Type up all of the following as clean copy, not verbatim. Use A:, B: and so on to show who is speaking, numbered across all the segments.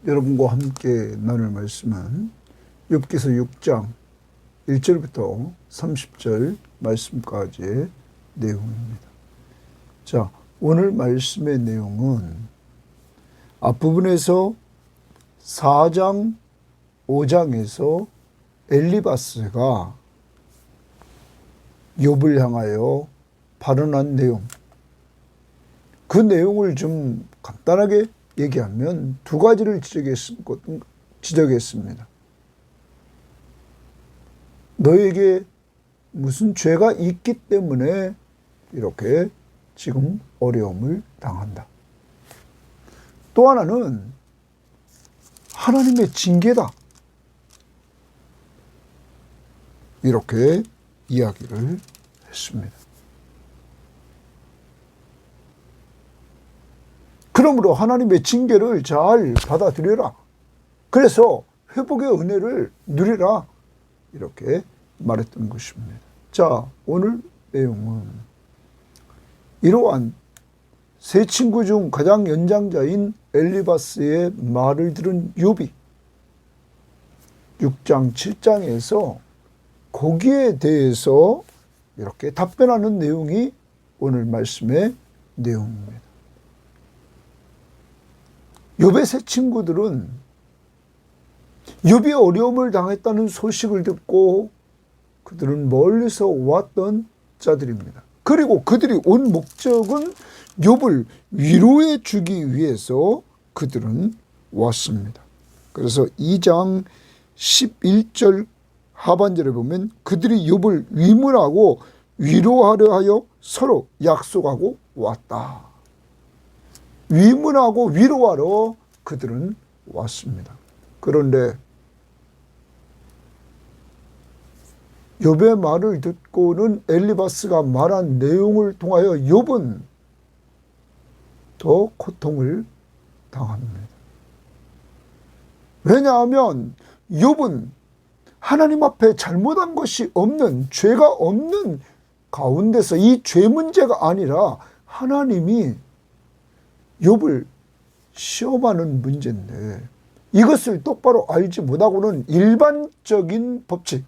A: 여러분과 함께 나눌 말씀은 욥기서 6장 1절부터 30절 말씀까지의 내용입니다. 자, 오늘 말씀의 내용은 앞부분에서 4장, 5장에서 엘리바스가 욥을 향하여 발언한 내용, 그 내용을 좀 간단하게 얘기하면 두 가지를 지적했습니다. 너에게 무슨 죄가 있기 때문에 이렇게 지금 어려움을 당한다. 또 하나는 하나님의 징계다. 이렇게 이야기를 했습니다. 그러므로 하나님의 징계를 잘 받아들여라. 그래서 회복의 은혜를 누리라. 이렇게 말했던 것입니다. 자, 오늘 내용은 이러한 세 친구 중 가장 연장자인 엘리바스의 말을 들은 욥이 6장, 7장에서 거기에 대해서 이렇게 답변하는 내용이 오늘 말씀의 내용입니다. 욥의 세 친구들은 욥이 어려움을 당했다는 소식을 듣고 그들은 멀리서 왔던 자들입니다. 그리고 그들이 온 목적은 욥을 위로해 주기 위해서 그들은 왔습니다. 그래서 2장 11절 하반절에 보면 그들이 욥을 위문하고 위로하려 하여 서로 약속하고 왔다. 위문하고 위로하러 그들은 왔습니다. 그런데 욥의 말을 듣고는 엘리바스가 말한 내용을 통하여 욥은 더 고통을 당합니다. 왜냐하면 욥은 하나님 앞에 잘못한 것이 없는, 죄가 없는 가운데서 이 죄 문제가 아니라 하나님이 욥을 시험하는 문제인데 이것을 똑바로 알지 못하고는 일반적인 법칙,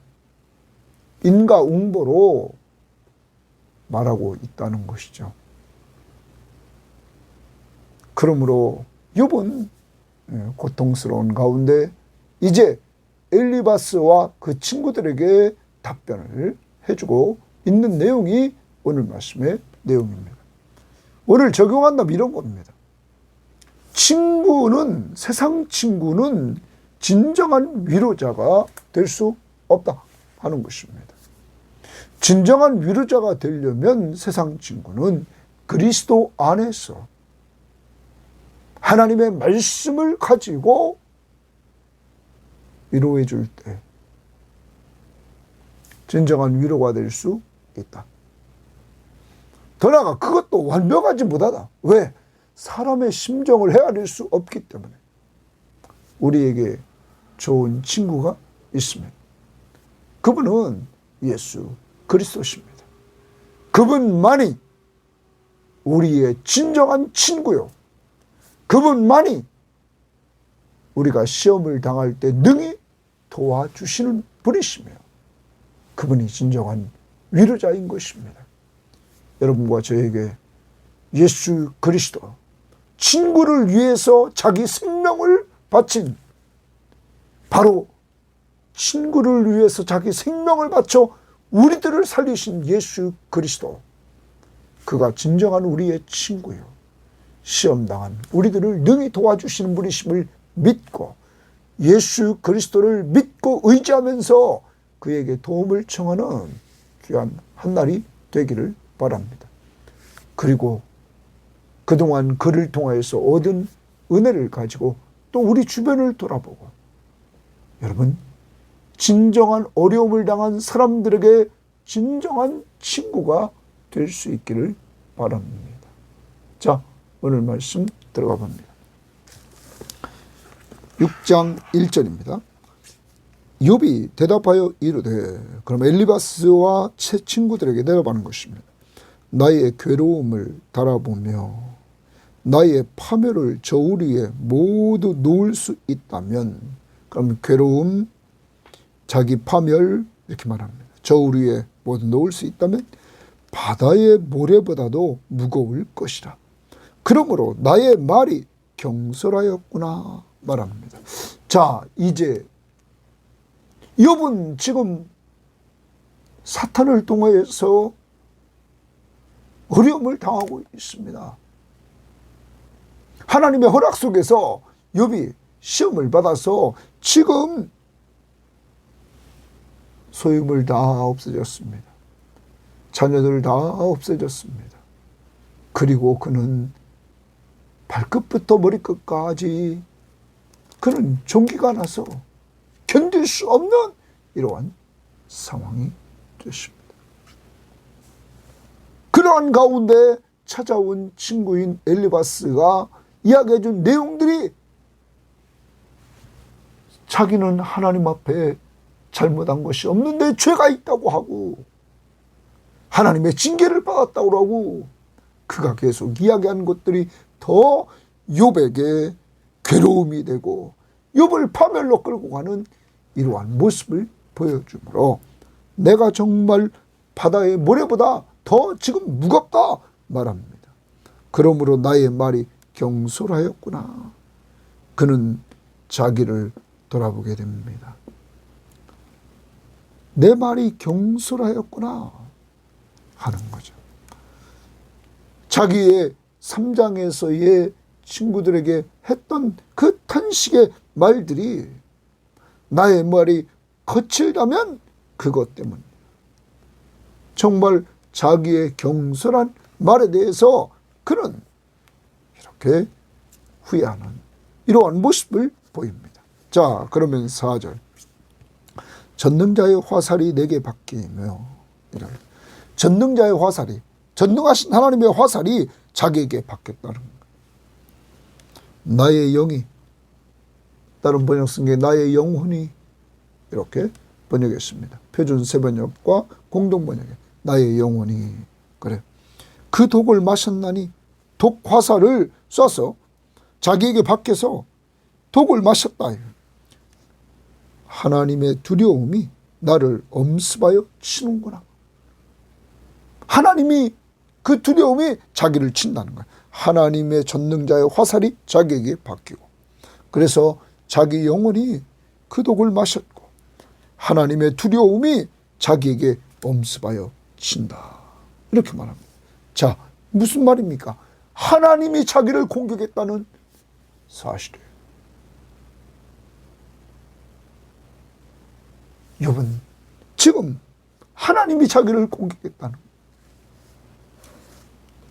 A: 인과응보로 말하고 있다는 것이죠. 그러므로 욥은 고통스러운 가운데 이제 엘리바스와 그 친구들에게 답변을 해주고 있는 내용이 오늘 말씀의 내용입니다. 오늘 적용한다면 이런 겁니다. 친구는, 세상 친구는 진정한 위로자가 될 수 없다 하는 것입니다. 진정한 위로자가 되려면 세상 친구는 그리스도 안에서 하나님의 말씀을 가지고 위로해 줄 때 진정한 위로가 될 수 있다. 더 나아가 그것도 완벽하지 못하다. 왜? 사람의 심정을 헤아릴 수 없기 때문에 우리에게 좋은 친구가 있습니다. 그분은 예수 그리스도십니다. 그분만이 우리의 진정한 친구요. 그분만이 우리가 시험을 당할 때 능히 도와주시는 분이시며 그분이 진정한 위로자인 것입니다. 여러분과 저에게 예수 그리스도, 친구를 위해서 자기 생명을 바친, 바로 친구를 위해서 자기 생명을 바쳐 우리들을 살리신 예수 그리스도, 그가 진정한 우리의 친구요, 시험당한 우리들을 능히 도와주시는 분이심을 믿고 예수 그리스도를 믿고 의지하면서 그에게 도움을 청하는 귀한 한날이 되기를 바랍니다. 그리고 그동안 그를 통하여서 얻은 은혜를 가지고 또 우리 주변을 돌아보고 여러분, 진정한 어려움을 당한 사람들에게 진정한 친구가 될 수 있기를 바랍니다. 자, 오늘 말씀 들어가 봅니다. 6장 1절입니다. 욥이 대답하여 이르되, 그럼 엘리바스와 새 친구들에게 대답하는 것입니다. 나의 괴로움을 달아보며 나의 파멸을 저울 위에 모두 놓을 수 있다면, 그럼 괴로움, 자기 파멸 이렇게 말합니다. 저울 위에 모두 놓을 수 있다면 바다의 모래보다도 무거울 것이라. 그러므로 나의 말이 경솔하였구나 말합니다. 자, 이제 욥은 지금 사탄을 통해서 어려움을 당하고 있습니다. 하나님의 허락 속에서 욥이 시험을 받아서 지금 소유물 다 없어졌습니다. 자녀들 다 없어졌습니다. 그리고 그는 발끝부터 머리끝까지 그는 종기가 나서 견딜 수 없는 이러한 상황이 됐습니다. 그러한 가운데 찾아온 친구인 엘리바스가 이야기해 준 내용들이 자기는 하나님 앞에 잘못한 것이 없는데 죄가 있다고 하고 하나님의 징계를 받았다고 하고 그가 계속 이야기하는 것들이 더 욥에게 괴로움이 되고 욥을 파멸로 끌고 가는 이러한 모습을 보여주므로 내가 정말 바다의 모래보다 더 지금 무겁다 말합니다. 그러므로 나의 말이 경솔하였구나. 그는 자기를 돌아보게 됩니다. 내 말이 경솔하였구나 하는 거죠. 자기의 3장에서의 친구들에게 했던 그 탄식의 말들이 나의 말이 거칠다면 그것 때문입니다. 정말 자기의 경솔한 말에 대해서 그는 이렇게 후회하는 이러한 모습을 보입니다. 자, 그러면 4절. 전능자의 화살이 내게 바뀌며, 전능자의 화살이, 전능하신 하나님의 화살이 자기에게 바뀌었다는 거예요. 나의 영이, 다른 번역 쓴 게 나의 영혼이 이렇게 번역했습니다. 표준 새번역과 공동 번역에 나의 영혼이. 그래. 그 독을 마셨나니, 독 화살을 쏴서 자기에게 바뀌어서 독을 마셨다. 하나님의 두려움이 나를 엄습하여 치는구나. 하나님이 그 두려움이 자기를 친다는 거예요. 하나님의 전능자의 화살이 자기에게 바뀌고, 그래서 자기 영혼이 그 독을 마셨고 하나님의 두려움이 자기에게 엄습하여 친다. 이렇게 말합니다. 자, 무슨 말입니까? 하나님이 자기를 공격했다는 사실이에요. 욥은 지금 하나님이 자기를 공격했다는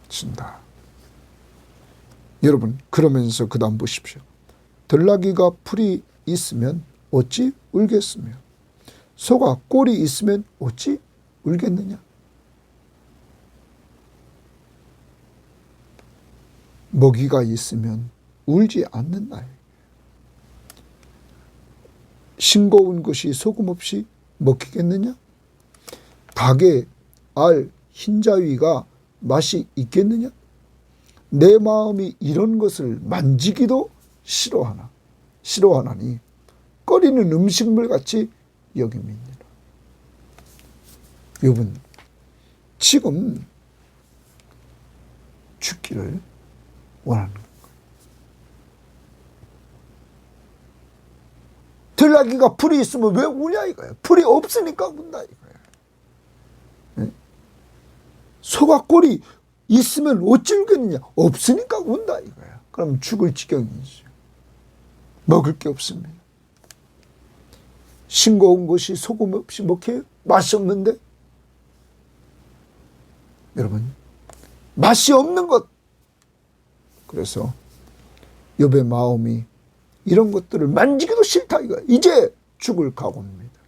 A: 친다. 여러분, 그러면서 그 다음 보십시오. 들나귀가 풀이 있으면 어찌 울겠으며 소가 꼴이 있으면 어찌 울겠느냐. 먹이가 있으면 울지 않는다. 싱거운 것이 소금 없이 먹히겠느냐? 닭의 알 흰자위가 맛이 있겠느냐? 내 마음이 이런 것을 만지기도 싫어하나니 꺼리는 음식물 같이 여김이니라. 욥은 지금 죽기를 원하는 거예요. 들나귀가 풀이 있으면 왜 우냐 이거예요. 풀이 없으니까 운다 이거예요. 네? 소가 꼴이 있으면 어찌 울겠느냐. 없으니까 운다 이거예요. 그럼 죽을 지경이죠. 먹을 게 없습니다. 싱거운 것이 소금 없이 먹혀요? 맛이 없는데? 여러분, 맛이 없는 것. 그래서 욥의 마음이 이런 것들을 만지기도 싫다 이거야. 이제 죽을 각오입니다.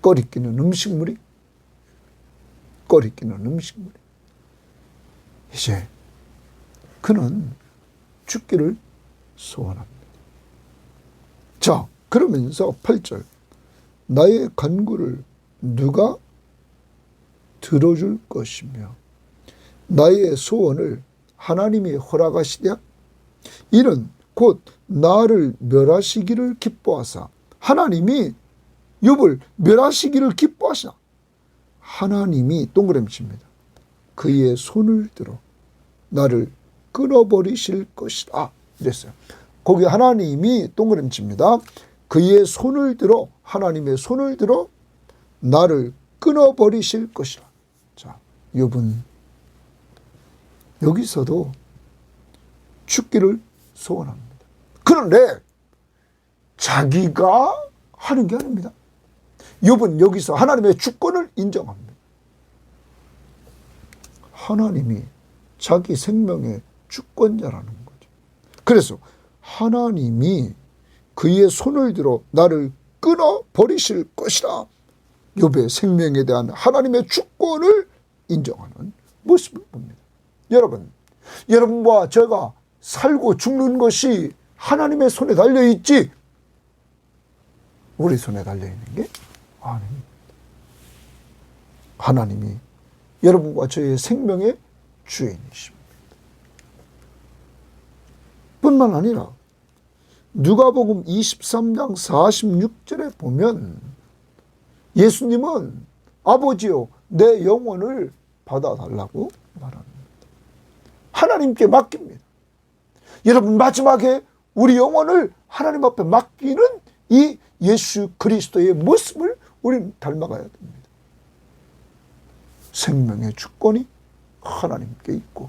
A: 꺼리끼는 음식물이 이제 그는 죽기를 소원합니다. 자, 그러면서 8절. 나의 간구를 누가 들어줄 것이며 나의 소원을 하나님이 허락하시되 이는 곧 나를 멸하시기를 기뻐하사. 하나님이 욥을 멸하시기를 기뻐하시나. 하나님이 동그라미 칩니다. 그의 손을 들어 나를 끊어버리실 것이다 이랬어요. 거기 하나님이 동그라미 칩니다. 그의 손을 들어, 하나님의 손을 들어 나를 끊어버리실 것이라. 자, 욥은 여기서도 죽기를 소원합니다. 그런데 자기가 하는 게 아닙니다. 욥은 여기서 하나님의 주권을 인정합니다. 하나님이 자기 생명의 주권자라는 거죠. 그래서 하나님이 그의 손을 들어 나를 끊어버리실 것이라. 욥의 생명에 대한 하나님의 주권을 인정하는 모습을 봅니다. 여러분과 제가 살고 죽는 것이 하나님의 손에 달려있지 우리 손에 달려있는 게 아닙니다. 하나님이 여러분과 저의 생명의 주인이십니다. 뿐만 아니라 누가복음 23장 46절에 보면 예수님은 아버지요 내 영혼을 받아달라고 말합니다. 하나님께 맡깁니다. 여러분 마지막에 우리 영혼을 하나님 앞에 맡기는 이 예수 그리스도의 모습을 우리는 닮아가야 됩니다. 생명의 주권이 하나님께 있고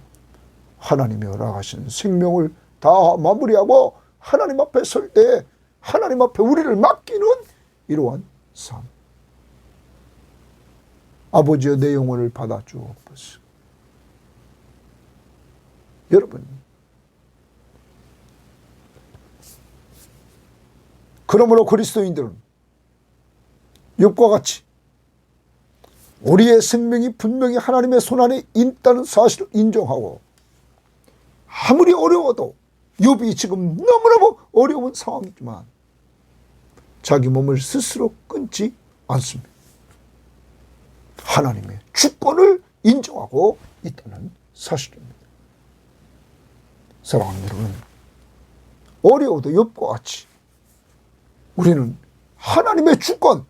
A: 하나님이 허락하신 생명을 다 마무리하고 하나님 앞에 설 때 하나님 앞에 우리를 맡기는 이러한 삶. 아버지여 내 영혼을 받아주옵소서. 여러분 그러므로 그리스도인들은 욥과 같이 우리의 생명이 분명히 하나님의 손안에 있다는 사실을 인정하고 아무리 어려워도 욥이 지금 너무너무 어려운 상황이지만 자기 몸을 스스로 끊지 않습니다. 하나님의 주권을 인정하고 있다는 사실입니다. 사랑하는 여러분, 어려워도 욥과 같이 우리는 하나님의 주권,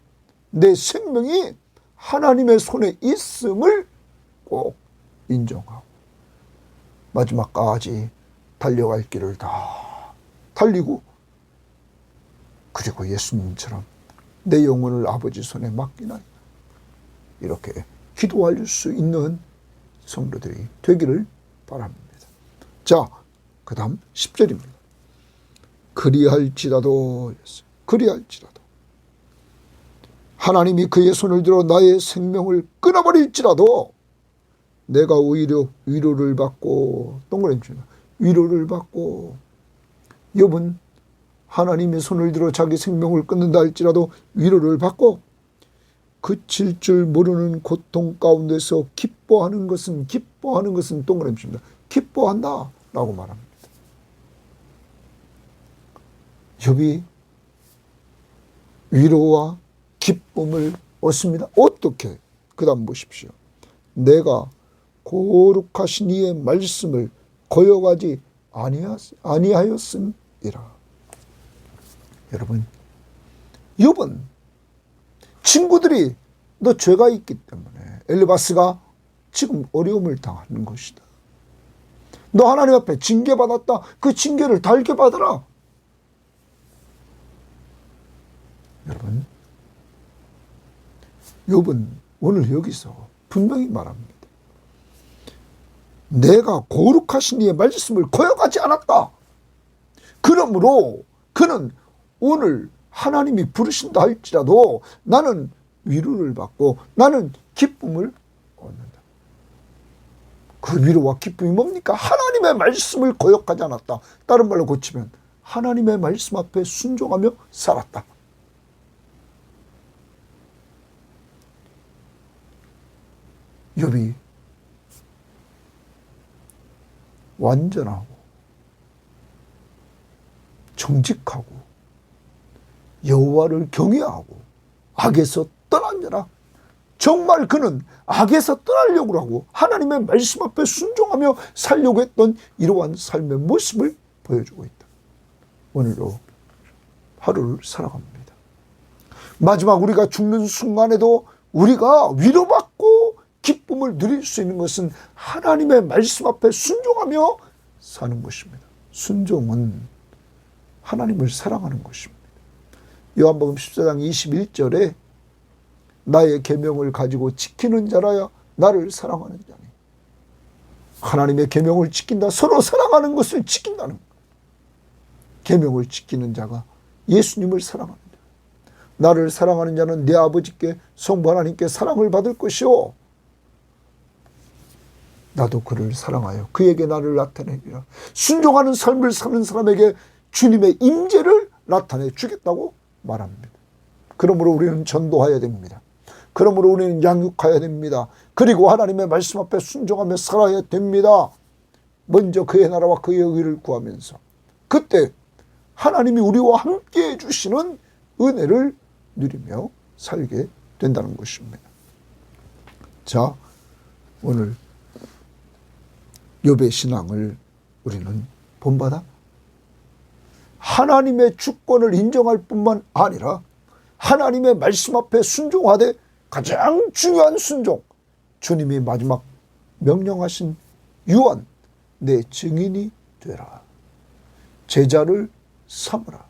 A: 내 생명이 하나님의 손에 있음을 꼭 인정하고 마지막까지 달려갈 길을 다 달리고 그리고 예수님처럼 내 영혼을 아버지 손에 맡기나이다. 이렇게 기도할 수 있는 성도들이 되기를 바랍니다. 자, 그 다음 10절입니다. 그리할지라도 하나님이 그의 손을 들어 나의 생명을 끊어버릴지라도 내가 오히려 위로를 받고 동그라미 위로를 받고 욥은 하나님의 손을 들어 자기 생명을 끊는다 할지라도 위로를 받고 그칠 줄 모르는 고통 가운데서 기뻐하는 것은 동그라미입니다. 기뻐한다 라고 말합니다. 욥이 위로와 기쁨을 얻습니다. 어떻게? 그 다음 보십시오. 내가 거룩하신 이의 말씀을 거역하지 아니하였음이라. 여러분, 욥은 친구들이 너 죄가 있기 때문에 엘리바스가 지금 어려움을 당하는 것이다. 너 하나님 앞에 징계받았다. 그 징계를 달게 받아라. 여러분, 욥은 오늘 여기서 분명히 말합니다. 내가 거룩하신 이의 말씀을 거역하지 않았다. 그러므로 그는 오늘 하나님이 부르신다 할지라도 나는 위로를 받고 나는 기쁨을 얻는다. 그 위로와 기쁨이 뭡니까? 하나님의 말씀을 거역하지 않았다. 다른 말로 고치면 하나님의 말씀 앞에 순종하며 살았다. 욥이 완전하고 정직하고 여호와를 경외하고 악에서 떠난 자라 정말 그는 악에서 떠나려고 하고 하나님의 말씀 앞에 순종하며 살려고 했던 이러한 삶의 모습을 보여주고 있다. 오늘도 하루를 살아갑니다. 마지막 우리가 죽는 순간에도 우리가 위로받고 기쁨을 누릴 수 있는 것은 하나님의 말씀 앞에 순종하며 사는 것입니다. 순종은 하나님을 사랑하는 것입니다. 요한복음 14장 21절에 나의 계명을 가지고 지키는 자라야 나를 사랑하는 자니. 하나님의 계명을 지킨다. 서로 사랑하는 것을 지킨다는 것. 계명을 지키는 자가 예수님을 사랑하는 자. 나를 사랑하는 자는 내 아버지께 성부 하나님께 사랑을 받을 것이요. 나도 그를 사랑하여 그에게 나를 나타내리라. 순종하는 삶을 사는 사람에게 주님의 임재를 나타내 주겠다고 말합니다. 그러므로 우리는 전도해야 됩니다. 그러므로 우리는 양육해야 됩니다. 그리고 하나님의 말씀 앞에 순종하며 살아야 됩니다. 먼저 그의 나라와 그의 의를 구하면서 그때 하나님이 우리와 함께 해주시는 은혜를 누리며 살게 된다는 것입니다. 자, 오늘 욥의 신앙을 우리는 본받아 하나님의 주권을 인정할 뿐만 아니라 하나님의 말씀 앞에 순종하되 가장 중요한 순종, 주님이 마지막 명령하신 유언, 내 증인이 되라. 제자를 삼으라.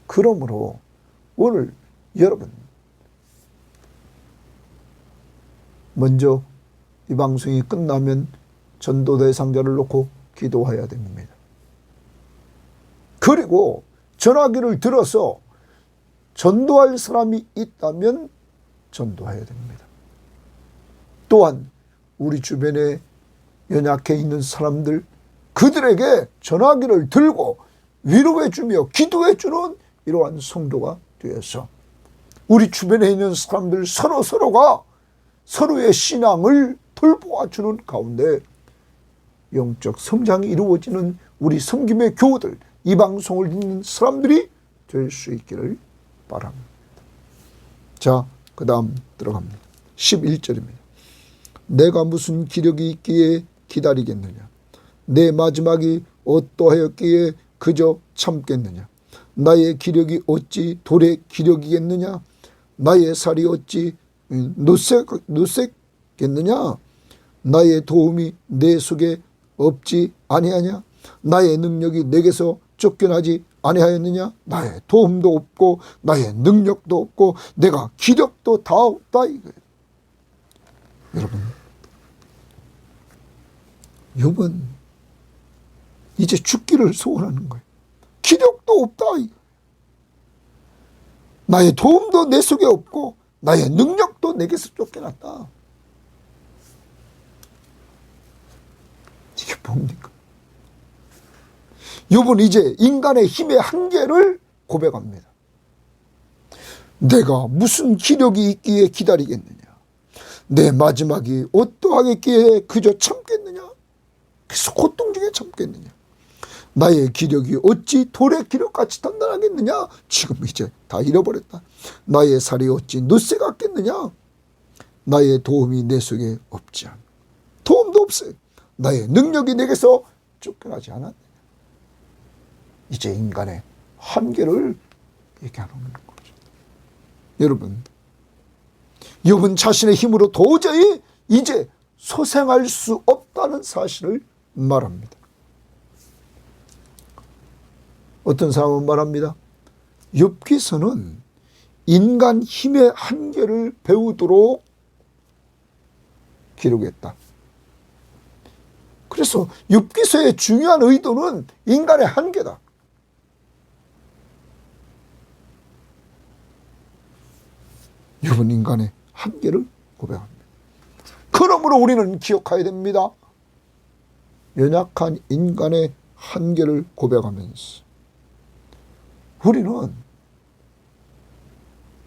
A: 그러므로 오늘 여러분 먼저 이 방송이 끝나면 전도 대상자를 놓고 기도해야 됩니다. 그리고 전화기를 들어서 전도할 사람이 있다면 전도해야 됩니다. 또한 우리 주변에 연약해 있는 사람들, 그들에게 전화기를 들고 위로해주며 기도해주는 이러한 성도가 되어서 우리 주변에 있는 사람들 서로가 서로의 신앙을 돌보아주는 가운데 영적 성장이 이루어지는 우리 섬김의 교우들, 이 방송을 듣는 사람들이 될 수 있기를 바랍니다. 자, 그 다음 들어갑니다. 11절입니다. 내가 무슨 기력이 있기에 기다리겠느냐? 내 마지막이 어떠하였기에 그저 참겠느냐? 나의 기력이 어찌 돌의 기력이겠느냐? 나의 살이 어찌 노쇠겠느냐? 나의 도움이 내 속에 없지 아니하냐? 나의 능력이 내게서 쫓겨나지 아니하였느냐? 나의 도움도 없고 나의 능력도 없고 내가 기력도 다 없다 이거예요. 여러분, 욥은 이제 죽기를 소원하는 거예요. 기력도 없다 이거. 나의 도움도 내 속에 없고 나의 능력도 내게서 쫓겨났다. 이게 뭡니까? 욥은 이제 인간의 힘의 한계를 고백합니다. 내가 무슨 기력이 있기에 기다리겠느냐? 내 마지막이 어떠하겠기에 그저 참겠느냐? 그래서 고통 중에 참겠느냐? 나의 기력이 어찌 돌의 기력같이 단단하겠느냐? 지금 이제 다 잃어버렸다. 나의 살이 어찌 노쇠 같겠느냐? 나의 도움이 내 속에 없지 않아. 도움도 없어요. 나의 능력이 내게서 쫓겨나지 않았느냐? 이제 인간의 한계를 얘기하는 거죠. 여러분, 욥은 자신의 힘으로 도저히 이제 소생할 수 없다는 사실을 말합니다. 어떤 사람은 말합니다. 욥기서는 인간 힘의 한계를 배우도록 기록했다. 그래서 욥기서의 중요한 의도는 인간의 한계다. 욥은 인간의 한계를 고백합니다. 그러므로 우리는 기억해야 됩니다. 연약한 인간의 한계를 고백하면서 우리는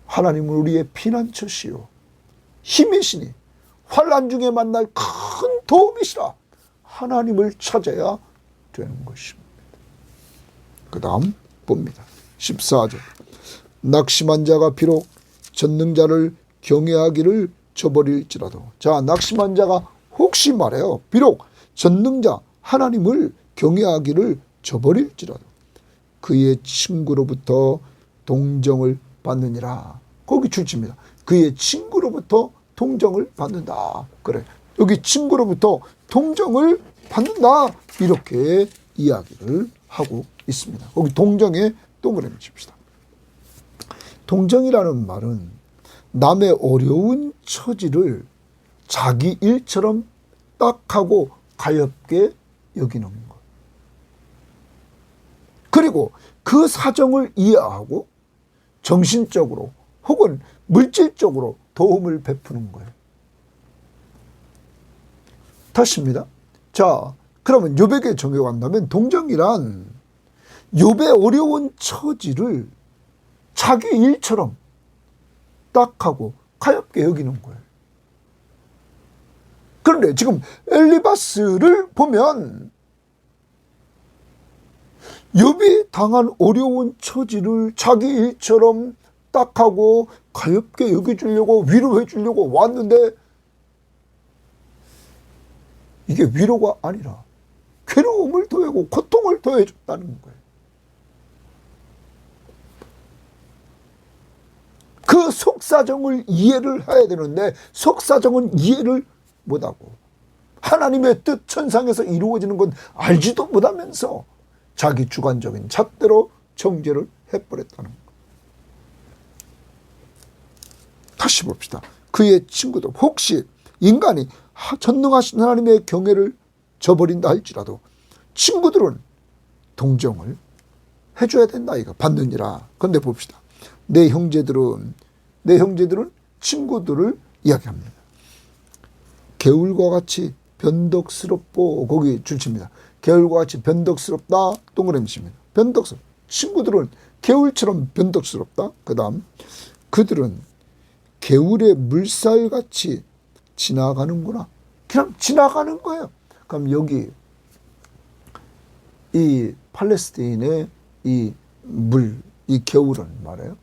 A: 하나님은 우리의 피난처시요 힘이시니 환난 중에 만날 큰 도움이시라. 하나님을 찾아야 되는 것입니다. 그 다음 봅니다. 14절. 낙심한 자가 비록 전능자를 경외하기를 저버릴지라도. 자, 낙심한 자가 혹시 말해요. 비록 전능자 하나님을 경외하기를 저버릴지라도 그의 친구로부터 동정을 받느니라. 거기 출처입니다. 그의 친구로부터 동정을 받는다. 그래. 여기 친구로부터 동정을 받는다. 이렇게 이야기를 하고 있습니다. 거기 동정에 동그라미 칩시다. 동정이라는 말은 남의 어려운 처지를 자기 일처럼 딱하고 가볍게 여기는 것. 그리고 그 사정을 이해하고 정신적으로 혹은 물질적으로 도움을 베푸는 거예요. 다시입니다. 자, 그러면 욥에게 적용한다면 동정이란 욥의 어려운 처지를 자기 일처럼 딱하고 가볍게 여기는 거예요. 그런데 지금 엘리바스를 보면 욥이 당한 어려운 처지를 자기 일처럼 딱하고 가볍게 여겨주려고 위로해 주려고 왔는데 이게 위로가 아니라 괴로움을 더하고 고통을 더해 줬다는 거예요. 그 속사정을 이해를 해야 되는데 속사정은 이해를 못하고 하나님의 뜻 천상에서 이루어지는 건 알지도 못하면서 자기 주관적인 잣대로 정죄를 해버렸다는 것. 다시 봅시다. 그의 친구들 혹시 인간이 전능하신 하나님의 경외를 저버린다 할지라도 친구들은 동정을 해줘야 된다 이거 받느니라. 그런데 봅시다. 내 형제들은 친구들을 이야기합니다. 개울과 같이 변덕스럽고 거기 줄칩니다. 개울과 같이 변덕스럽다 동그라미 칩니다. 변덕스럽. 친구들은 개울처럼 변덕스럽다. 그 다음 그들은 개울의 물살같이 지나가는구나. 그냥 지나가는 거예요. 그럼 여기 이 팔레스타인의 이 물, 이 개울은 말이에요.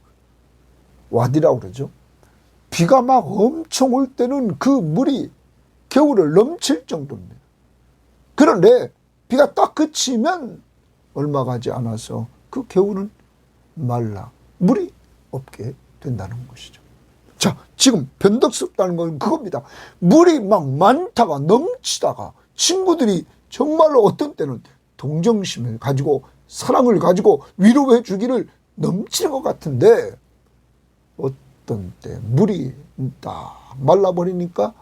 A: 와디라고 그러죠. 비가 막 엄청 올 때는 그 물이 개울을 넘칠 정도입니다. 그런데 비가 딱 그치면 얼마 가지 않아서 그 개울은 말라 물이 없게 된다는 것이죠. 자, 지금 변덕스럽다는 건 그겁니다. 물이 막 많다가 넘치다가 친구들이 정말로 어떤 때는 동정심을 가지고 사랑을 가지고 위로해 주기를 넘치는 것 같은데 어떤 때 물이 딱 말라버리니까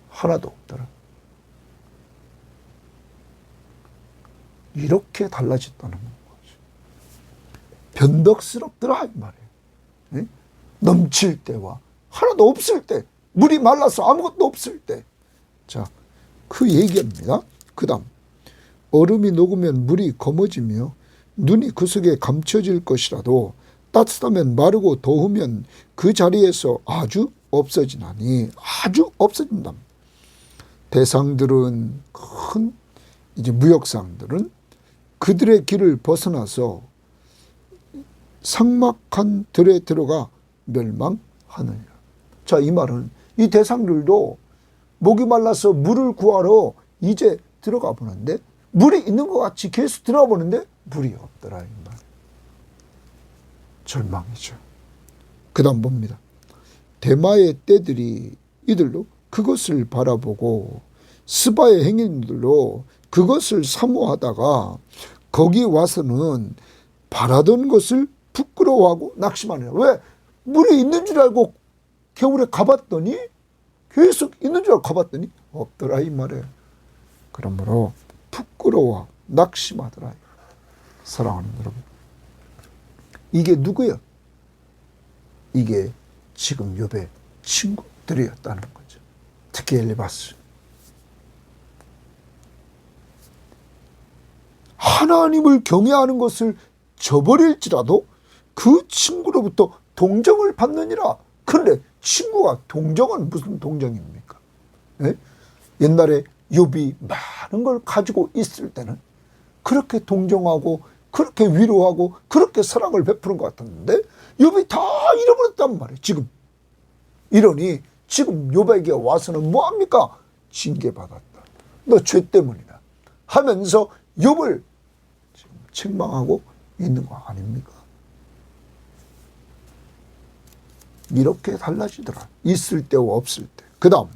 A: 하나도 없더라. 이렇게 달라졌다는 거죠. 변덕스럽더라 이 말이에요. 네? 넘칠 때와 하나도 없을 때, 물이 말라서 아무것도 없을 때. 자, 그 얘기입니다. 그 다음 얼음이 녹으면 물이 검어지며 눈이 그 속에 감춰질 것이라도 따뜻하면 마르고 더우면 그 자리에서 아주 없어지나니 아주 없어진다. 대상들은 큰 이제 무역상들은 그들의 길을 벗어나서 삭막한 들에 들어가 멸망하느니라. 자, 이 말은 이 대상들도 목이 말라서 물을 구하러 이제 들어가 보는데 물이 있는 것 같이 계속 들어가 보는데 물이 없더라 이 말. 절망이죠. 그 다음 봅니다. 대마의 떼들이 이들도 그것을 바라보고 스바의 행인들로 그것을 사모하다가 거기 와서는 바라던 것을 부끄러워하고 낙심하느라. 왜? 물이 있는 줄 알고 겨울에 가봤더니 계속 있는 줄 알고 가봤더니 없더라 이 말이에요. 그러므로 부끄러워 낙심하더라. 사랑하는 여러분, 이게 누구야? 이게 지금 욥의 친구들이었다는 거죠. 특히 엘리바스. 하나님을 경외하는 것을 저버릴지라도 그 친구로부터 동정을 받느니라. 그런데 친구가 동정은 무슨 동정입니까? 네? 옛날에 욥이 많은 걸 가지고 있을 때는 그렇게 동정하고 그렇게 위로하고 그렇게 사랑을 베푸는 것 같았는데 욥이 다 잃어버렸단 말이에요. 지금 이러니 지금 욥에게 와서는 뭐합니까? 징계받았다. 너 죄 때문이다 하면서 욥을 지금 책망하고 있는 거 아닙니까? 이렇게 달라지더라. 있을 때와 없을 때. 그 다음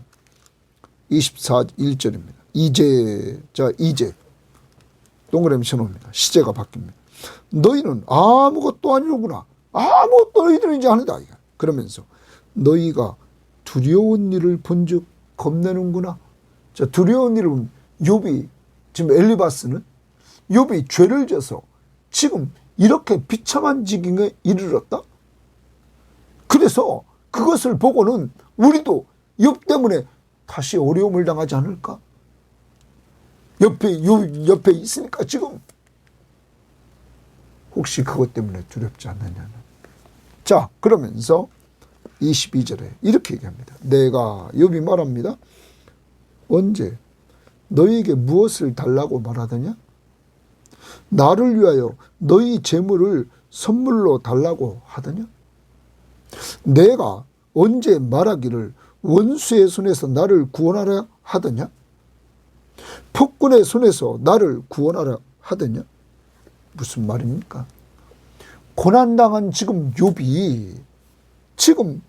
A: 1절입니다. 이제 동그라미 쳐놓습니다. 시제가 바뀝니다. 너희는 아무것도 아니로구나. 아무것도 너희들은 이제 아니다. 그러면서 너희가 두려운 일을 본즉 겁내는구나. 자, 두려운 일은 욥이 지금 엘리바스는 욥이 죄를 져서 지금 이렇게 비참한 지경에 이르렀다. 그래서 그것을 보고는 우리도 욥 때문에 다시 어려움을 당하지 않을까? 옆에 있으니까 지금 혹시 그것 때문에 두렵지 않느냐는. 자, 그러면서 22절에 이렇게 얘기합니다. 내가 욥이 말합니다. 언제 너희에게 무엇을 달라고 말하더냐? 나를 위하여 너희 재물을 선물로 달라고 하더냐? 내가 언제 말하기를 원수의 손에서 나를 구원하라 하더냐? 폭군의 손에서 나를 구원하라 하더냐? 무슨 말입니까? 고난당한 지금 욥이 지금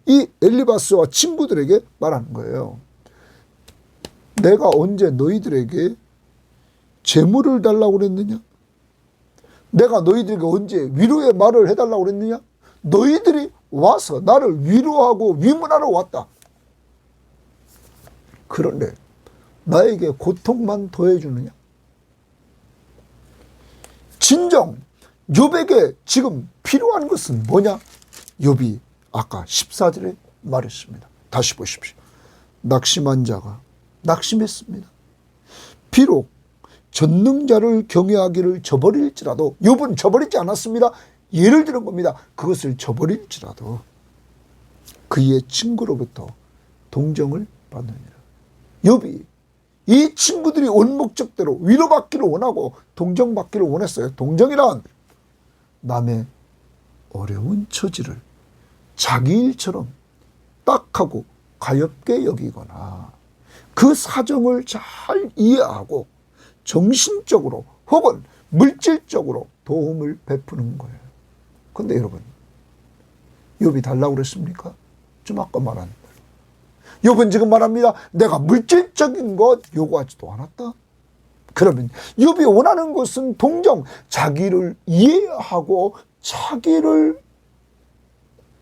A: 이 엘리바스와 친구들에게 말하는 거예요. 내가 언제 너희들에게 재물을 달라고 그랬느냐? 내가 너희들에게 언제 위로의 말을 해달라고 그랬느냐? 너희들이 와서 나를 위로하고 위문하러 왔다. 그런데 나에게 고통만 더해주느냐? 진정 욥에게 지금 필요한 것은 뭐냐? 욥이 아까 14절에 말했습니다. 다시 보십시오. 낙심한 자가 낙심했습니다. 비록 전능자를 경외하기를 저버릴지라도, 욥은 저버리지 않았습니다. 예를 들은 겁니다. 그것을 저버릴지라도 그의 친구로부터 동정을 받느니라. 욥이 이 친구들이 온 목적대로 위로받기를 원하고 동정받기를 원했어요. 동정이란 남의 어려운 처지를 자기 일처럼 딱하고 가엽게 여기거나 그 사정을 잘 이해하고 정신적으로 혹은 물질적으로 도움을 베푸는 거예요. 그런데 여러분, 욥이 달라고 그랬습니까? 좀 아까 말한 욥은 지금 말합니다. 내가 물질적인 것 요구하지도 않았다. 그러면 욥이 원하는 것은 동정, 자기를 이해하고 자기를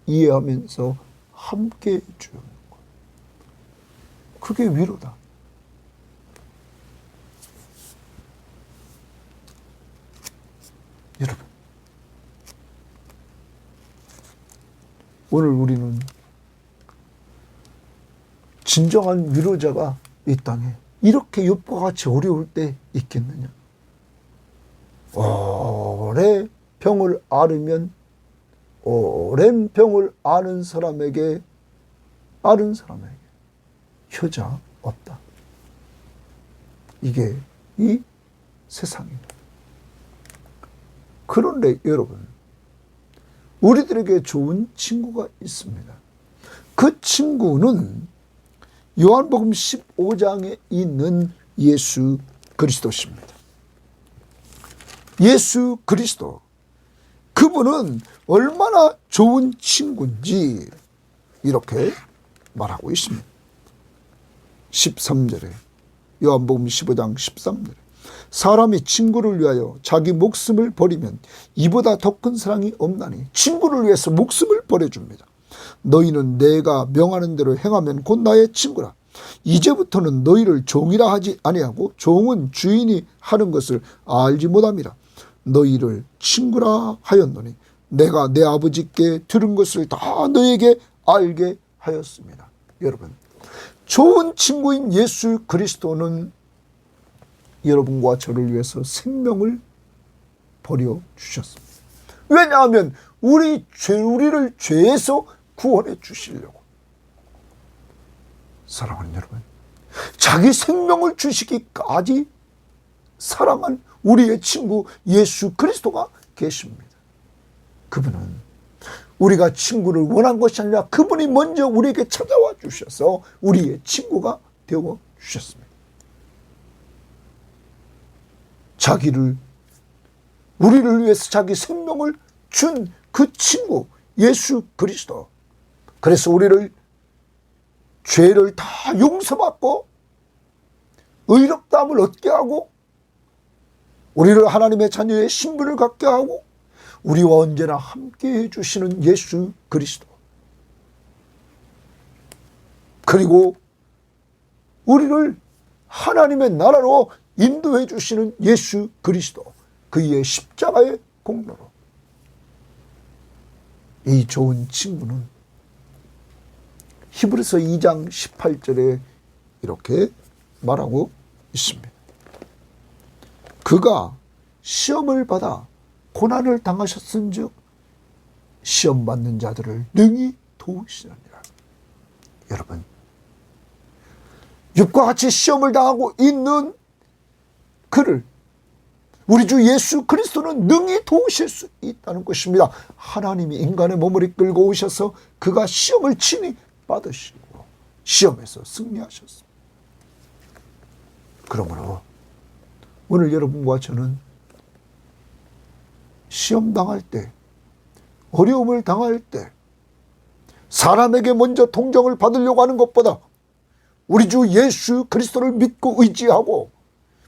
A: 이해하면서 함께 해주는 것. 그게 위로다. 여러분, 오늘 우리는 진정한 위로자가 이 땅에 이렇게 욥과 같이 어려울 때 있겠느냐? 오래 병을 앓으면 오랜 병을 앓은 사람에게 효자 없다. 이게 이 세상입니다. 그런데 여러분, 우리들에게 좋은 친구가 있습니다. 그 친구는 요한복음 15장에 있는 예수 그리스도십니다. 예수 그리스도, 그분은 얼마나 좋은 친구인지 이렇게 말하고 있습니다. 13절에, 요한복음 15장 13절에 사람이 친구를 위하여 자기 목숨을 버리면 이보다 더 큰 사랑이 없나니. 친구를 위해서 목숨을 버려줍니다. 너희는 내가 명하는 대로 행하면 곧 나의 친구라. 이제부터는 너희를 종이라 하지 아니하고 종은 주인이 하는 것을 알지 못함이라. 너희를 친구라 하였노니 내가 내 아버지께 들은 것을 다 너희에게 알게 하였습니다. 여러분, 좋은 친구인 예수 그리스도는 여러분과 저를 위해서 생명을 버려주셨습니다. 왜냐하면 우리를 죄에서 구원해 주시려고. 사랑하는 여러분, 자기 생명을 주시기까지 사랑한 우리의 친구 예수 그리스도가 계십니다. 그분은 우리가 친구를 원한 것이 아니라 그분이 먼저 우리에게 찾아와 주셔서 우리의 친구가 되어 주셨습니다. 우리를 위해서 자기 생명을 준 그 친구 예수 그리스도. 그래서 우리를 죄를 다 용서받고 의롭다함을 얻게 하고 우리를 하나님의 자녀의 신분을 갖게 하고 우리와 언제나 함께해 주시는 예수 그리스도. 그리고 우리를 하나님의 나라로 인도해 주시는 예수 그리스도. 그의 십자가의 공로로 이 좋은 친구는 히브리서 2장 18절에 이렇게 말하고 있습니다. 그가 시험을 받아 고난을 당하셨은즉 시험 받는 자들을 능히 도우시느니라. 여러분, 욥과 같이 시험을 당하고 있는 그를 우리 주 예수 그리스도는 능히 도우실 수 있다는 것입니다. 하나님이 인간의 몸을 이끌고 오셔서 그가 시험을 친히 받으시고 시험에서 승리하셨습니다. 그러므로 오늘 여러분과 저는 시험 당할 때, 어려움을 당할 때 사람에게 먼저 동정을 받으려고 하는 것보다 우리 주 예수 그리스도를 믿고 의지하고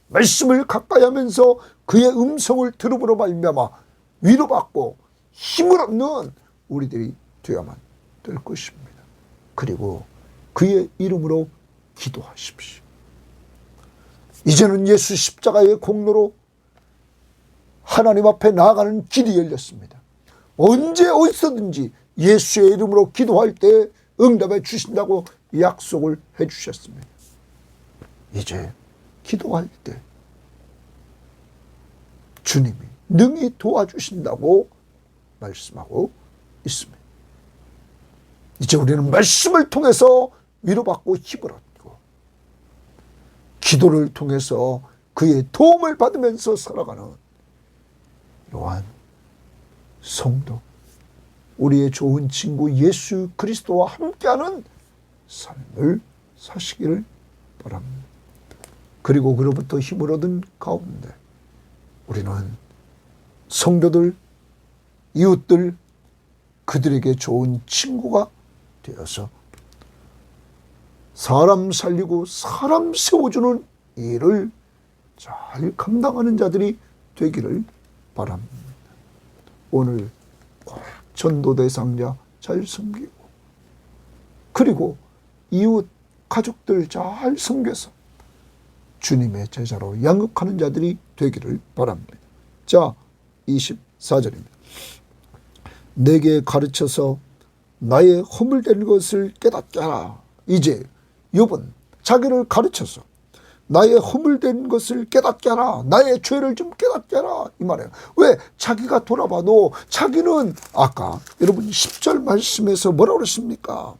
A: 말씀을 가까이 하면서 그의 음성을 들음으로 말미암아 위로받고 힘을 얻는 우리들이 되어야만 될 것입니다. 그리고 그의 이름으로 기도하십시오. 이제는 예수 십자가의 공로로 하나님 앞에 나아가는 길이 열렸습니다. 언제 어디서든지 예수의 이름으로 기도할 때 응답해 주신다고 약속을 해 주셨습니다. 이제 기도할 때 주님이 능히 도와주신다고 말씀하고 있습니다. 이제 우리는 말씀을 통해서 위로받고 힘을 얻고 기도를 통해서 그의 도움을 받으면서 살아가는 이러한 성도, 우리의 좋은 친구 예수 그리스도와 함께하는 삶을 사시기를 바랍니다. 그리고 그로부터 힘을 얻은 가운데 우리는 성도들, 이웃들, 그들에게 좋은 친구가 되어서 사람 살리고 사람 세워주는 일을 잘 감당하는 자들이 되기를 바랍니다. 오늘 전도 대상자 잘 섬기고 그리고 이웃 가족들 잘 섬겨서 주님의 제자로 양육하는 자들이 되기를 바랍니다. 자, 24절입니다. 내게 가르쳐서 나의 허물된 것을 깨닫게 하라. 이제 욥은 자기를 가르쳐서 나의 허물된 것을 깨닫게 하라. 나의 죄를 좀 깨닫게 하라. 이 말이에요. 왜? 자기가 돌아봐도 자기는 아까 여러분 10절 말씀에서 뭐라고 그랬습니까?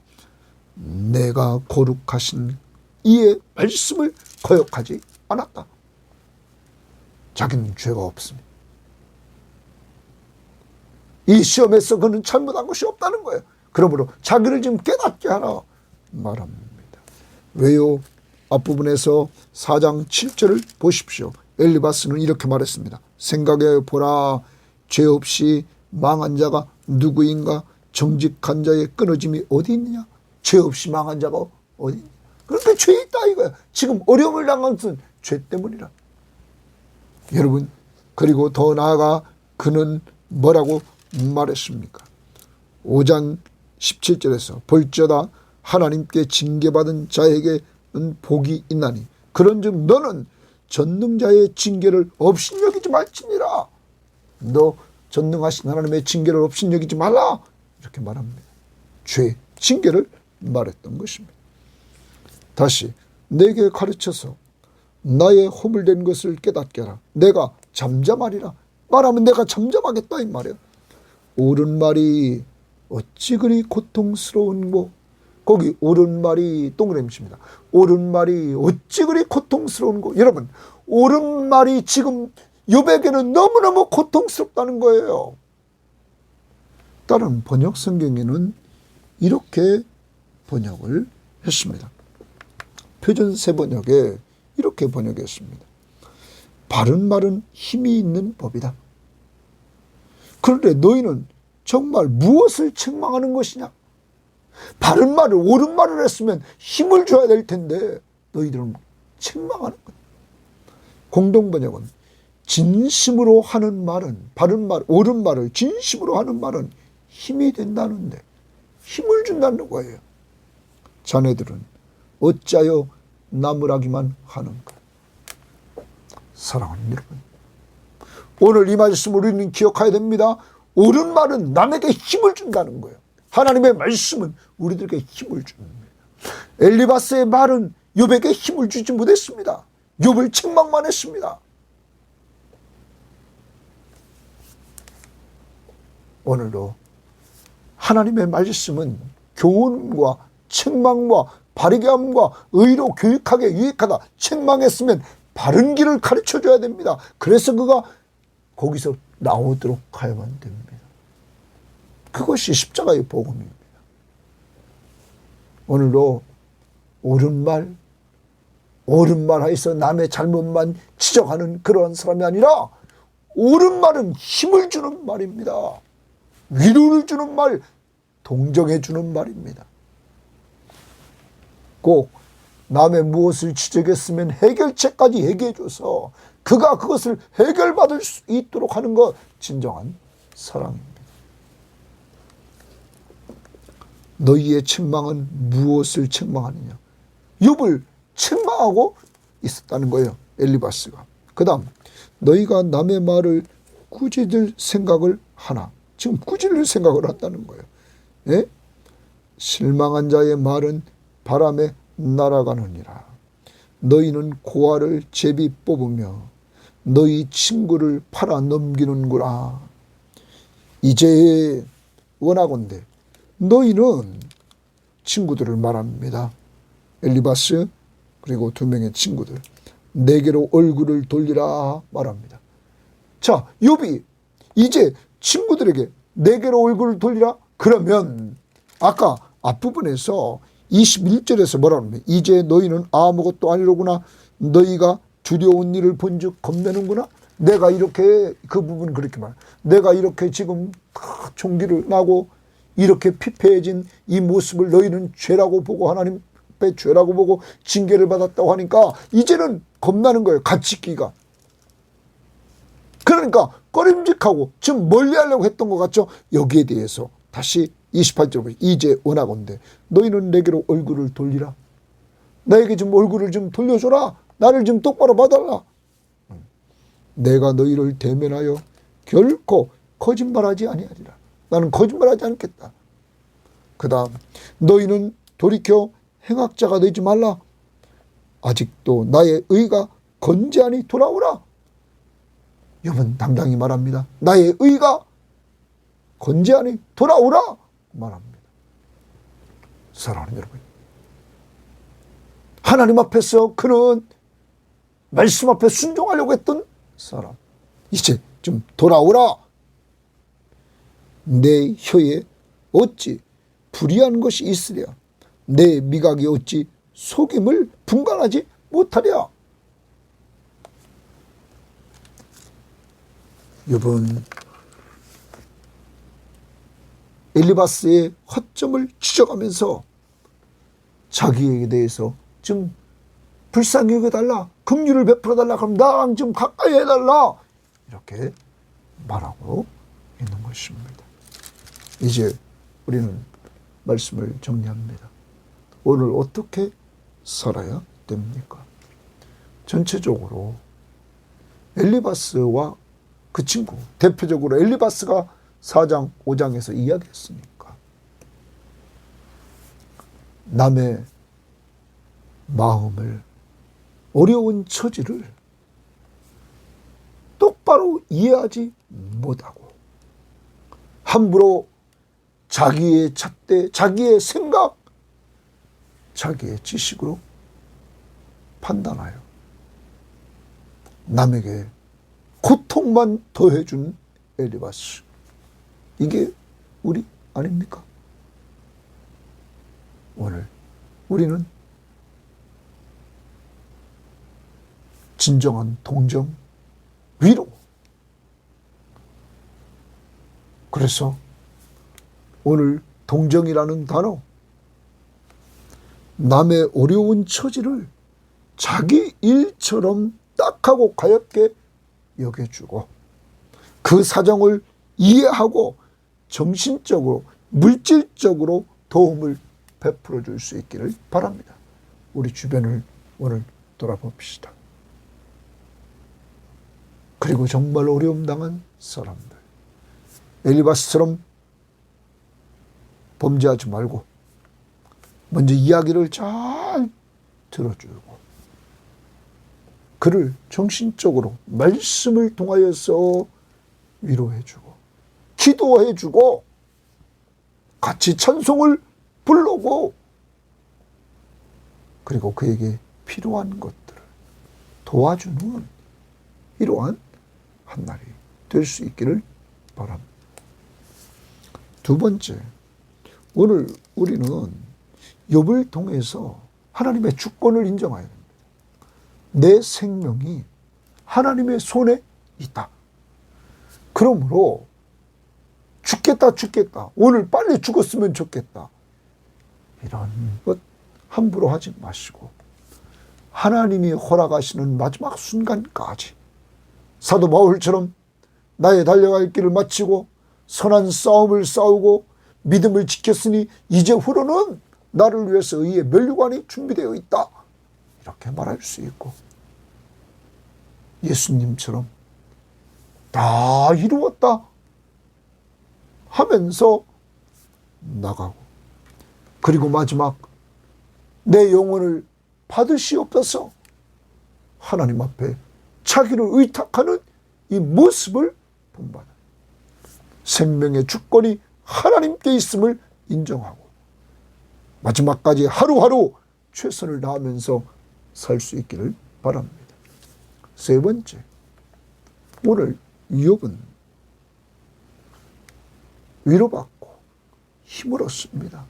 A: 내가 거룩하신 이의 말씀을 거역하지 않았다. 자기는 죄가 없습니다. 이 시험에서 그는 잘못한 것이 없다는 거예요. 그러므로 자기를 좀 깨닫게 하라 말합니다. 왜요? 앞부분에서 4장 7절을 보십시오. 엘리바스는 이렇게 말했습니다. 생각해 보라. 죄 없이 망한 자가 누구인가? 정직한 자의 끊어짐이 어디 있느냐? 죄 없이 망한 자가 어디 있느냐? 그러니까 죄 있다 이거야. 지금 어려움을 당한 것은 죄 때문이라. 여러분, 그리고 더 나아가 그는 뭐라고 말했습니까? 5장 17절에서 볼지어다 하나님께 징계받은 자에게는 복이 있나니 그런즉 너는 전능자의 징계를 업신여기지 말지니라. 너 전능하신 하나님의 징계를 업신여기지 말라. 이렇게 말합니다. 죄, 징계를 말했던 것입니다. 다시 내게 가르쳐서 나의 허물된 것을 깨닫게 하라. 내가 잠잠하리라. 말하면 내가 잠잠하겠다 이 말이에요. 옳은 말이 어찌 그리 고통스러운고. 거기 옳은 말이 동그라미입니다. 옳은 말이 어찌 그리 고통스러운고. 여러분, 옳은 말이 지금 욥에게는 너무너무 고통스럽다는 거예요. 다른 번역 성경에는 이렇게 번역을 했습니다. 표준 새번역에 이렇게 번역했습니다. 바른 말은 힘이 있는 법이다. 그런데 너희는 정말 무엇을 책망하는 것이냐? 바른 말을, 옳은 말을 했으면 힘을 줘야 될 텐데 너희들은 책망하는 것. 공동번역은 진심으로 하는 말은, 바른 말, 옳은 말을 진심으로 하는 말은 힘이 된다는데, 힘을 준다는 거예요. 자네들은 어찌하여 나무라기만 하는가? 사랑하는 여러분, 오늘 이 말씀 우리는 기억해야 됩니다. 옳은 말은 남에게 힘을 준다는 거예요. 하나님의 말씀은 우리들에게 힘을 줍니다. 엘리바스의 말은 욥에게 힘을 주지 못했습니다. 욥을 책망만 했습니다. 오늘도 하나님의 말씀은 교훈과 책망과 바르게 함과 의로 교육하게 유익하다. 책망했으면 바른 길을 가르쳐줘야 됩니다. 그래서 그가 거기서 나오도록 하여만 됩니다. 그것이 십자가의 복음입니다. 오늘도 옳은 말 하여서 남의 잘못만 지적하는 그러한 사람이 아니라 옳은 말은 힘을 주는 말입니다. 위로를 주는 말, 동정해 주는 말입니다. 꼭 남의 무엇을 지적했으면 해결책까지 얘기해줘서 그가 그것을 해결받을 수 있도록 하는 것, 진정한 사랑입니다. 너희의 책망은 무엇을 책망하느냐? 욥을 책망하고 있었다는 거예요, 엘리바스가. 그 다음, 너희가 남의 말을 꾸짖을 생각을 하나? 지금 꾸짖을 생각을 한다는 거예요. 예? 실망한 자의 말은 바람에 날아가느니라. 너희는 고아를 제비 뽑으며 너희 친구를 팔아 넘기는구나. 이제 원하건대 너희는 친구들을 말합니다. 엘리바스 그리고 두 명의 친구들, 내게로 얼굴을 돌리라 말합니다. 자, 욥이 이제 친구들에게 내게로 얼굴을 돌리라? 그러면 아까 앞부분에서 21절에서 뭐라 하냐면, 이제 너희는 아무것도 아니로구나. 너희가 두려운 일을 본즉 겁내는구나. 내가 이렇게, 그 부분 그렇게 말해. 내가 이렇게 지금 총기를 나고 이렇게 피폐해진 이 모습을 너희는 죄라고 보고, 하나님 앞에 죄라고 보고 징계를 받았다고 하니까 이제는 겁나는 거예요. 갇히기가. 그러니까 꺼림직하고 지금 멀리하려고 했던 것 같죠. 여기에 대해서 다시 28절 보세요. 이제 원하건대 너희는 내게로 얼굴을 돌리라. 나에게 좀 얼굴을 좀 돌려줘라. 나를 좀 똑바로 봐달라. 내가 너희를 대면하여 결코 거짓말하지 아니하리라. 나는 거짓말하지 않겠다. 그 다음, 너희는 돌이켜 행악자가 되지 말라. 아직도 나의 의가 건재하니 돌아오라. 욥은 당당히 말합니다. 나의 의가 건재하니 돌아오라 말합니다. 사랑하는 여러분, 하나님 앞에서 그는 말씀 앞에 순종하려고 했던 사람, 이제 좀 돌아오라. 내 혀에 어찌 불의한 것이 있으랴. 내 미각이 어찌 속임을 분간하지 못하랴. 욥은 엘리바스의 허점을 지적하면서 자기에게 대해서 좀 불쌍히 여겨달라, 긍휼을 베풀어달라, 그럼 나랑 좀 가까이 해달라, 이렇게 말하고 있는 것입니다. 이제 우리는 말씀을 정리합니다. 오늘 어떻게 살아야 됩니까? 전체적으로 엘리바스와 그 친구, 대표적으로 엘리바스가 4장 5장에서 이야기했으니까 남의 마음을, 어려운 처지를 똑바로 이해하지 못하고 함부로 자기의 잣대, 자기의 생각, 자기의 지식으로 판단하여 남에게 고통만 더해준 엘리바스. 이게 우리 아닙니까? 오늘 우리는 진정한 동정, 위로. 그래서 오늘 동정이라는 단어, 남의 어려운 처지를 자기 일처럼 딱하고 가볍게 여겨주고 그 사정을 이해하고 정신적으로, 물질적으로 도움을 베풀어 줄 수 있기를 바랍니다. 우리 주변을 오늘 돌아봅시다. 그리고 정말 어려움 당한 사람들, 엘리바스처럼 범죄하지 말고 먼저 이야기를 잘 들어주고 그를 정신적으로 말씀을 통하여서 위로해주고 기도해주고 같이 찬송을 부르고 그리고 그에게 필요한 것들을 도와주는 이러한 한 날이 될 수 있기를 바랍니다. 두 번째, 오늘 우리는 욥을 통해서 하나님의 주권을 인정해야 됩니다. 내 생명이 하나님의 손에 있다. 그러므로 죽겠다, 오늘 빨리 죽었으면 좋겠다, 이런 것 함부로 하지 마시고 하나님이 허락하시는 마지막 순간까지 사도 바울처럼 나의 달려갈 길을 마치고 선한 싸움을 싸우고 믿음을 지켰으니 이제후로는 나를 위해서 의의 면류관이 준비되어 있다, 이렇게 말할 수 있고 예수님처럼 다 이루었다 하면서 나가고 그리고 마지막 내 영혼을 받으시옵소서 하나님 앞에 자기를 의탁하는 이 모습을 본받아 생명의 주권이 하나님께 있음을 인정하고 마지막까지 하루하루 최선을 다하면서 살 수 있기를 바랍니다. 세 번째, 오늘 욥은 위로받고 힘을 얻습니다.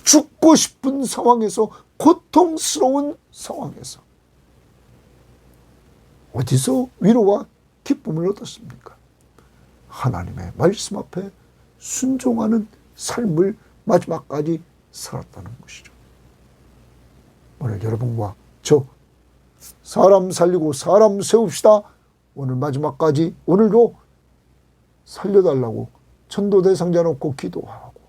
A: 죽고 싶은 상황에서, 고통스러운 상황에서 어디서 위로와 기쁨을 얻었습니까? 하나님의 말씀 앞에 순종하는 삶을 마지막까지 살았다는 것이죠. 오늘 여러분과 저 사람 살리고 사람 세웁시다. 오늘 마지막까지 오늘도 살려달라고 전도대상자 놓고 기도하고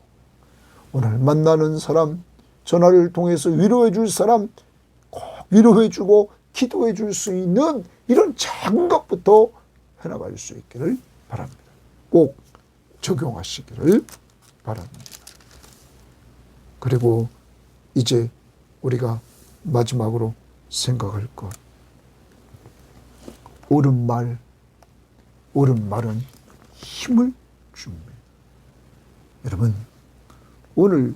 A: 오늘 만나는 사람, 전화를 통해서 위로해 줄 사람 꼭 위로해 주고 기도해 줄 수 있는 이런 작은 것부터 해나갈 수 있기를 바랍니다. 꼭 적용하시기를 바랍니다. 그리고 이제 우리가 마지막으로 생각할 것, 옳은 말은 힘을 줍니다. 여러분, 오늘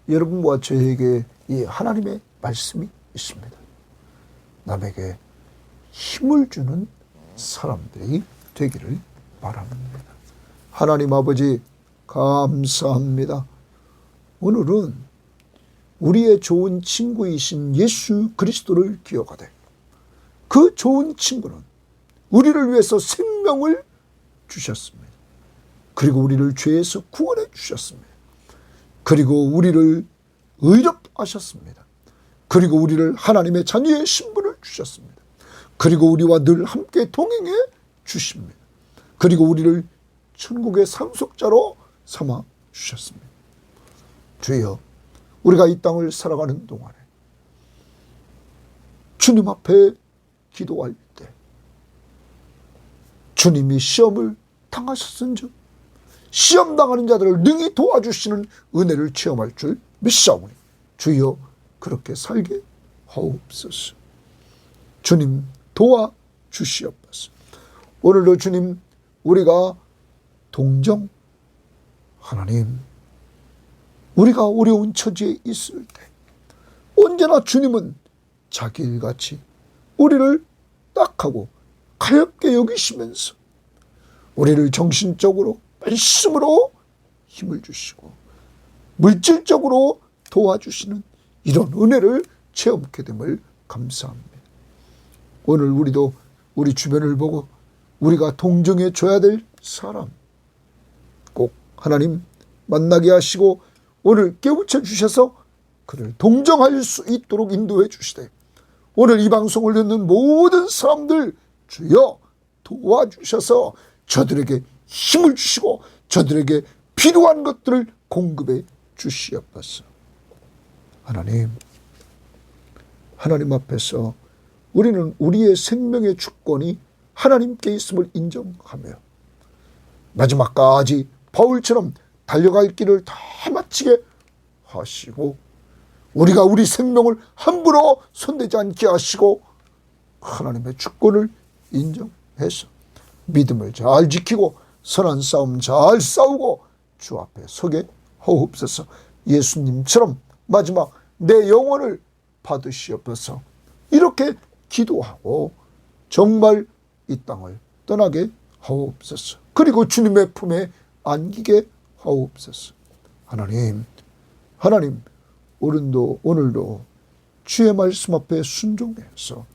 A: 여러분과 저에게 이 하나님의 말씀이 있습니다. 남에게 힘을 주는 사람들이 되기를 바랍니다. 하나님 아버지 감사합니다. 오늘은 우리의 좋은 친구이신 예수 그리스도를 기억하되 그 좋은 친구는 우리를 위해서 생명을 주셨습니다. 그리고 우리를 죄에서 구원해 주셨습니다. 그리고 우리를 의롭게 하셨습니다. 그리고 우리를 하나님의 자녀의 신분을 주셨습니다. 그리고 우리와 늘 함께 동행해 주십니다. 그리고 우리를 천국의 상속자로 삼아 주셨습니다. 주여, 우리가 이 땅을 살아가는 동안에 주님 앞에 기도할 때 주님이 시험을 당하셨은즉 시험 당하는 자들을 능히 도와주시는 은혜를 체험할 줄 믿사오니 주여 그렇게 살게 하옵소서. 주님 도와주시옵소서. 오늘도 주님 우리가 동정, 하나님 우리가 어려운 처지에 있을 때 언제나 주님은 자기 일같이 우리를 딱하고 가볍게 여기시면서 우리를 정신적으로 말씀으로 힘을 주시고 물질적으로 도와주시는 이런 은혜를 체험하게 됨을 감사합니다. 오늘 우리도 우리 주변을 보고 우리가 동정해 줘야 될 사람 꼭 하나님 만나게 하시고 오늘 깨우쳐 주셔서 그를 동정할 수 있도록 인도해 주시되 오늘 이 방송을 듣는 모든 사람들 주여 도와주셔서 저들에게 힘을 주시고 저들에게 필요한 것들을 공급해 주시옵소서. 하나님 앞에서 우리는 우리의 생명의 주권이 하나님께 있음을 인정하며 마지막까지 바울처럼 달려갈 길을 다 마치게 하시고 우리가 우리 생명을 함부로 손대지 않게 하시고 하나님의 주권을 인정해서 믿음을 잘 지키고 선한 싸움 잘 싸우고 주 앞에 서게 하옵소서. 예수님처럼 마지막 내 영혼을 받으시옵소서. 이렇게 기도하고 정말 이 땅을 떠나게 하옵소서. 그리고 주님의 품에 안기게 하옵소서. 하나님 오늘도 주의 말씀 앞에 순종해서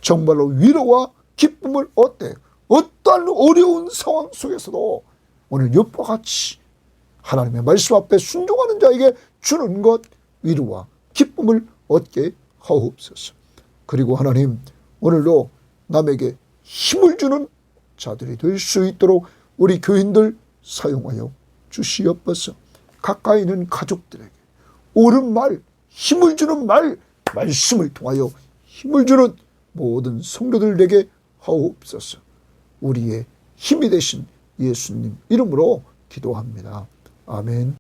A: 정말로 위로와 기쁨을 얻되 어떠한 어려운 상황 속에서도 오늘 욥과 같이 하나님의 말씀 앞에 순종하는 자에게 주는 것 위로와 기쁨을 얻게 하옵소서. 그리고 하나님 오늘도 남에게 힘을 주는 자들이 될 수 있도록 우리 교인들 사용하여 주시옵소서. 가까이 있는 가족들에게 옳은 말, 힘을 주는 말, 말씀을 통하여 힘을 주는 모든 성도들에게 하옵소서. 우리의 힘이 되신 예수님 이름으로 기도합니다. 아멘.